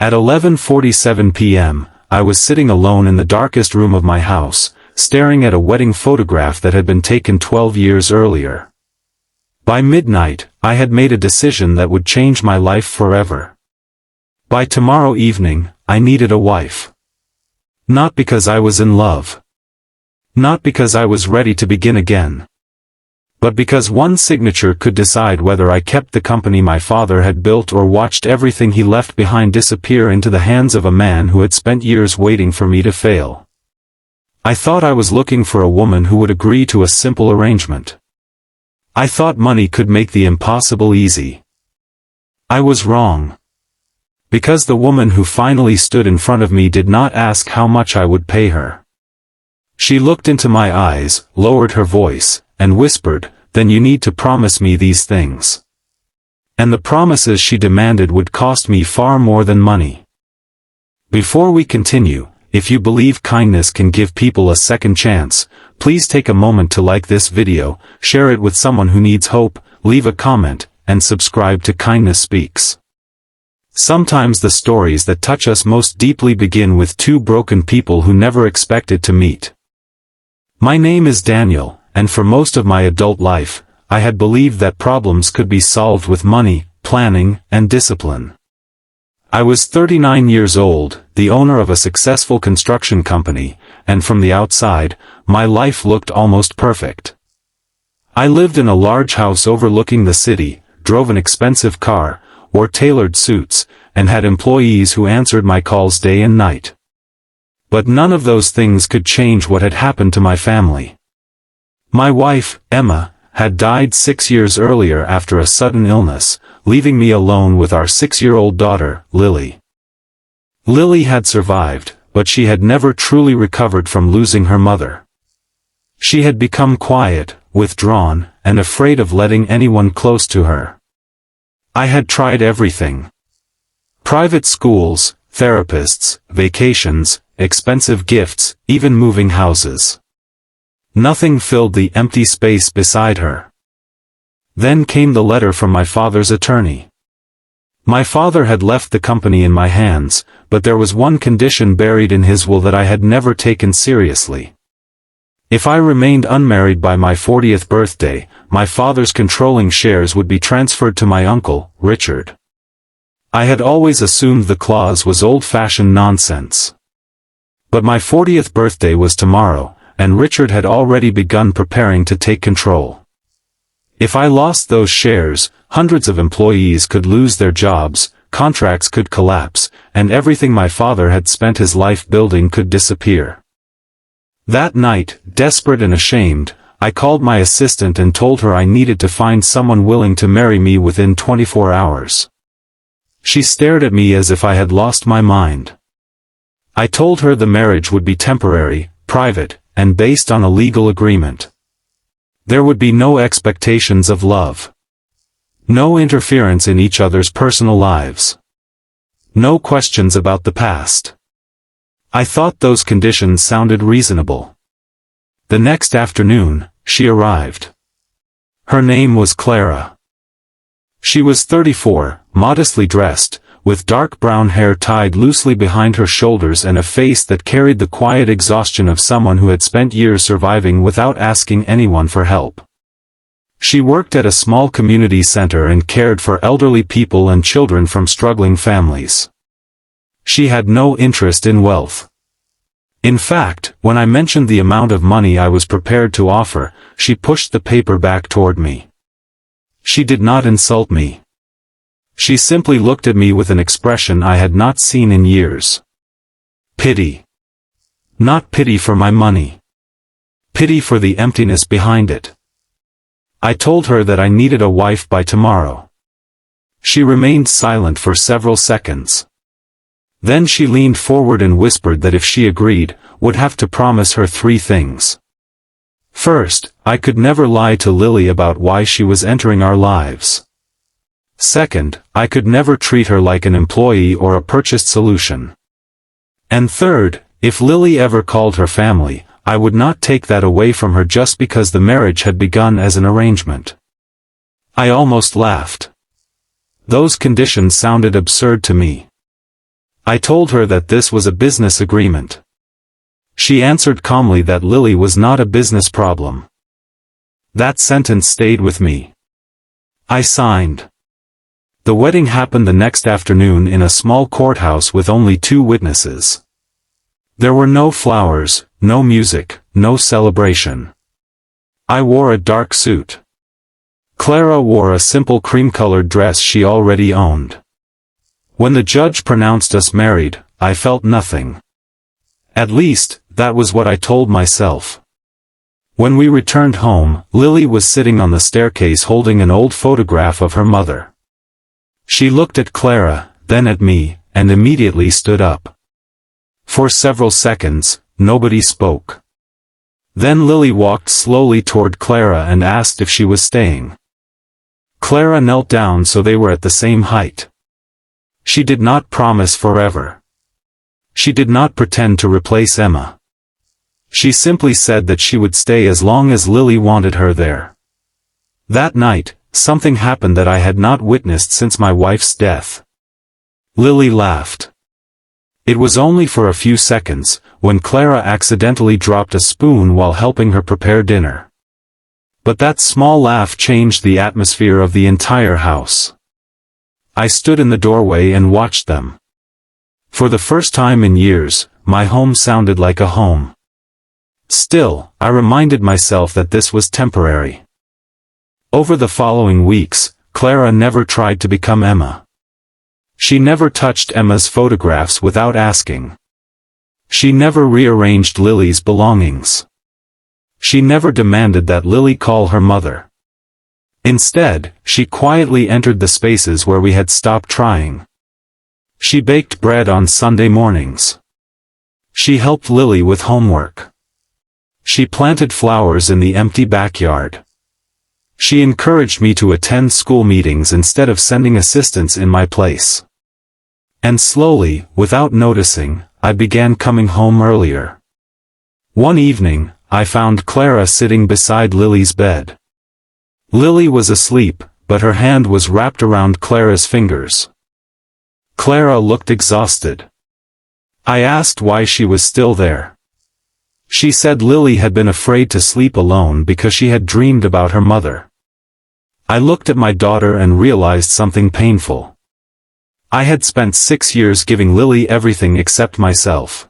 At 11:47 p.m., I was sitting alone in the darkest room of my house, staring at a wedding photograph that had been taken 12 years earlier. By midnight, I had made a decision that would change my life forever. By tomorrow evening, I needed a wife. Not because I was in love. Not because I was ready to begin again. But because one signature could decide whether I kept the company my father had built or watched everything he left behind disappear into the hands of a man who had spent years waiting for me to fail. I thought I was looking for a woman who would agree to a simple arrangement. I thought money could make the impossible easy. I was wrong. Because the woman who finally stood in front of me did not ask how much I would pay her. She looked into my eyes, lowered her voice, and whispered, "Then you need to promise me these things." And the promises she demanded would cost me far more than money. Before we continue, if you believe kindness can give people a second chance, please take a moment to like this video, share it with someone who needs hope, leave a comment, and subscribe to Kindness Speaks. Sometimes the stories that touch us most deeply begin with two broken people who never expected to meet. My name is Daniel, and for most of my adult life, I had believed that problems could be solved with money, planning, and discipline. I was 39 years old, the owner of a successful construction company, and from the outside, my life looked almost perfect. I lived in a large house overlooking the city, drove an expensive car, wore tailored suits, and had employees who answered my calls day and night. But none of those things could change what had happened to my family. My wife, Emma, had died 6 years earlier after a sudden illness, leaving me alone with our 6-year-old daughter, Lily. Lily had survived, but she had never truly recovered from losing her mother. She had become quiet, withdrawn, and afraid of letting anyone close to her. I had tried everything. Private schools, therapists, vacations, expensive gifts, even moving houses. Nothing filled the empty space beside her. Then came the letter from my father's attorney. My father had left the company in my hands, but there was one condition buried in his will that I had never taken seriously. If I remained unmarried by my 40th birthday, my father's controlling shares would be transferred to my uncle, Richard. I had always assumed the clause was old-fashioned nonsense. But my 40th birthday was tomorrow, and Richard had already begun preparing to take control. If I lost those shares, hundreds of employees could lose their jobs, contracts could collapse, and everything my father had spent his life building could disappear. That night, desperate and ashamed, I called my assistant and told her I needed to find someone willing to marry me within 24 hours. She stared at me as if I had lost my mind. I told her the marriage would be temporary, private, and based on a legal agreement. There would be no expectations of love. No interference in each other's personal lives. No questions about the past. I thought those conditions sounded reasonable. The next afternoon, she arrived. Her name was Clara. She was 34, modestly dressed, with dark brown hair tied loosely behind her shoulders and a face that carried the quiet exhaustion of someone who had spent years surviving without asking anyone for help. She worked at a small community center and cared for elderly people and children from struggling families. She had no interest in wealth. In fact, when I mentioned the amount of money I was prepared to offer, she pushed the paper back toward me. She did not insult me. She simply looked at me with an expression I had not seen in years. Pity. Not pity for my money. Pity for the emptiness behind it. I told her that I needed a wife by tomorrow. She remained silent for several seconds. Then she leaned forward and whispered that if she agreed, would have to promise her 3 things. First, I could never lie to Lily about why she was entering our lives. Second, I could never treat her like an employee or a purchased solution. And third, if Lily ever called her family, I would not take that away from her just because the marriage had begun as an arrangement. I almost laughed. Those conditions sounded absurd to me. I told her that this was a business agreement. She answered calmly that Lily was not a business problem. That sentence stayed with me. I signed. The wedding happened the next afternoon in a small courthouse with only 2 witnesses. There were no flowers, no music, no celebration. I wore a dark suit. Clara wore a simple cream-colored dress she already owned. When the judge pronounced us married, I felt nothing. At least, that was what I told myself. When we returned home, Lily was sitting on the staircase holding an old photograph of her mother. She looked at Clara, then at me, and immediately stood up. For several seconds, nobody spoke. Then Lily walked slowly toward Clara and asked if she was staying. Clara knelt down so they were at the same height. She did not promise forever. She did not pretend to replace Emma. She simply said that she would stay as long as Lily wanted her there. That night, something happened that I had not witnessed since my wife's death. Lily laughed. It was only for a few seconds, when Clara accidentally dropped a spoon while helping her prepare dinner. But that small laugh changed the atmosphere of the entire house. I stood in the doorway and watched them. For the first time in years, my home sounded like a home. Still, I reminded myself that this was temporary. Over the following weeks, Clara never tried to become Emma. She never touched Emma's photographs without asking. She never rearranged Lily's belongings. She never demanded that Lily call her mother. Instead, she quietly entered the spaces where we had stopped trying. She baked bread on Sunday mornings. She helped Lily with homework. She planted flowers in the empty backyard. She encouraged me to attend school meetings instead of sending assistants in my place. And slowly, without noticing, I began coming home earlier. One evening, I found Clara sitting beside Lily's bed. Lily was asleep, but her hand was wrapped around Clara's fingers. Clara looked exhausted. I asked why she was still there. She said Lily had been afraid to sleep alone because she had dreamed about her mother. I looked at my daughter and realized something painful. I had spent 6 years giving Lily everything except myself.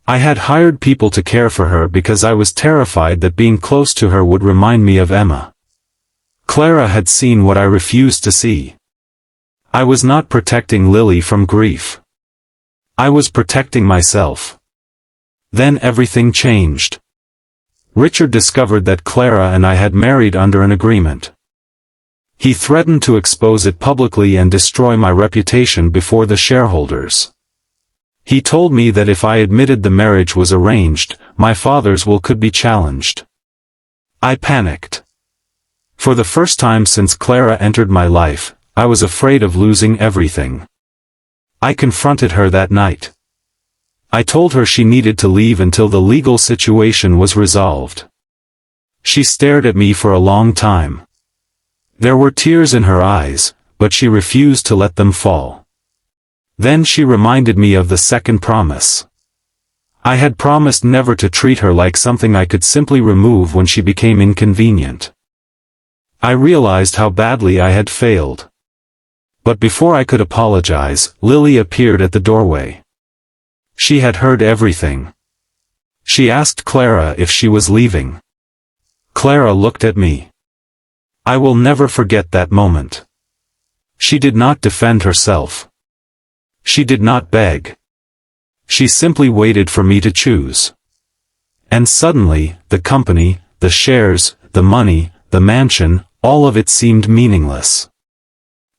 I had hired people to care for her because I was terrified that being close to her would remind me of Emma. Clara had seen what I refused to see. I was not protecting Lily from grief. I was protecting myself. Then everything changed. Richard discovered that Clara and I had married under an agreement. He threatened to expose it publicly and destroy my reputation before the shareholders. He told me that if I admitted the marriage was arranged, my father's will could be challenged. I panicked. For the first time since Clara entered my life, I was afraid of losing everything. I confronted her that night. I told her she needed to leave until the legal situation was resolved. She stared at me for a long time. There were tears in her eyes, but she refused to let them fall. Then she reminded me of the second promise. I had promised never to treat her like something I could simply remove when she became inconvenient. I realized how badly I had failed. But before I could apologize, Lily appeared at the doorway. She had heard everything. She asked Clara if she was leaving. Clara looked at me. I will never forget that moment. She did not defend herself. She did not beg. She simply waited for me to choose. And suddenly, the company, the shares, the money, the mansion, all of it seemed meaningless.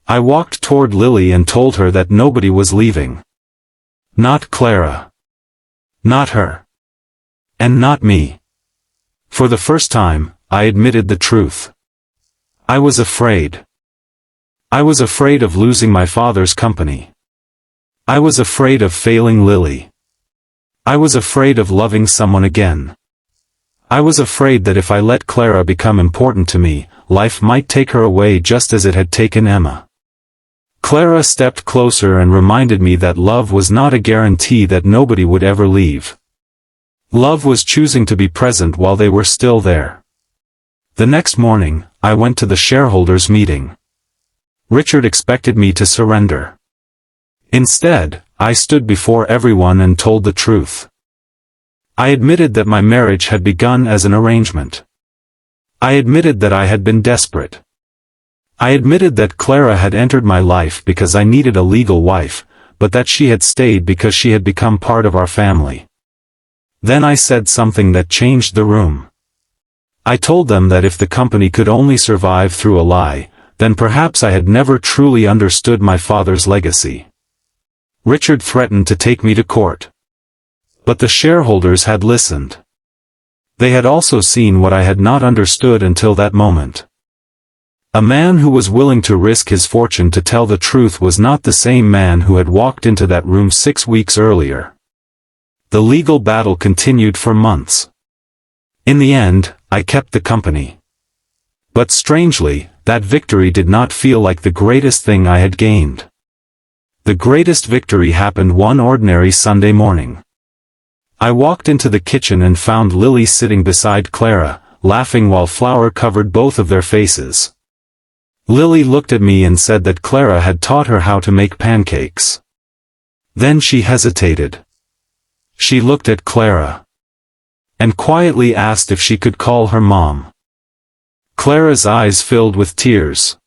I walked toward Lily and told her that nobody was leaving. Not Clara. Not her. And not me. For the first time, I admitted the truth. I was afraid. I was afraid of losing my father's company. I was afraid of failing Lily. I was afraid of loving someone again. I was afraid that if I let Clara become important to me, life might take her away just as it had taken Emma. Clara stepped closer and reminded me that love was not a guarantee that nobody would ever leave. Love was choosing to be present while they were still there. The next morning, I went to the shareholders' meeting. Richard expected me to surrender. Instead, I stood before everyone and told the truth. I admitted that my marriage had begun as an arrangement. I admitted that I had been desperate. I admitted that Clara had entered my life because I needed a legal wife, but that she had stayed because she had become part of our family. Then I said something that changed the room. I told them that if the company could only survive through a lie, then perhaps I had never truly understood my father's legacy. Richard threatened to take me to court. But the shareholders had listened. They had also seen what I had not understood until that moment. A man who was willing to risk his fortune to tell the truth was not the same man who had walked into that room 6 weeks earlier. The legal battle continued for months. In the end, I kept the company. But strangely, that victory did not feel like the greatest thing I had gained. The greatest victory happened one ordinary Sunday morning. I walked into the kitchen and found Lily sitting beside Clara, laughing while flour covered both of their faces. Lily looked at me and said that Clara had taught her how to make pancakes. Then she hesitated. She looked at Clara and quietly asked if she could call her mom. Clara's eyes filled with tears.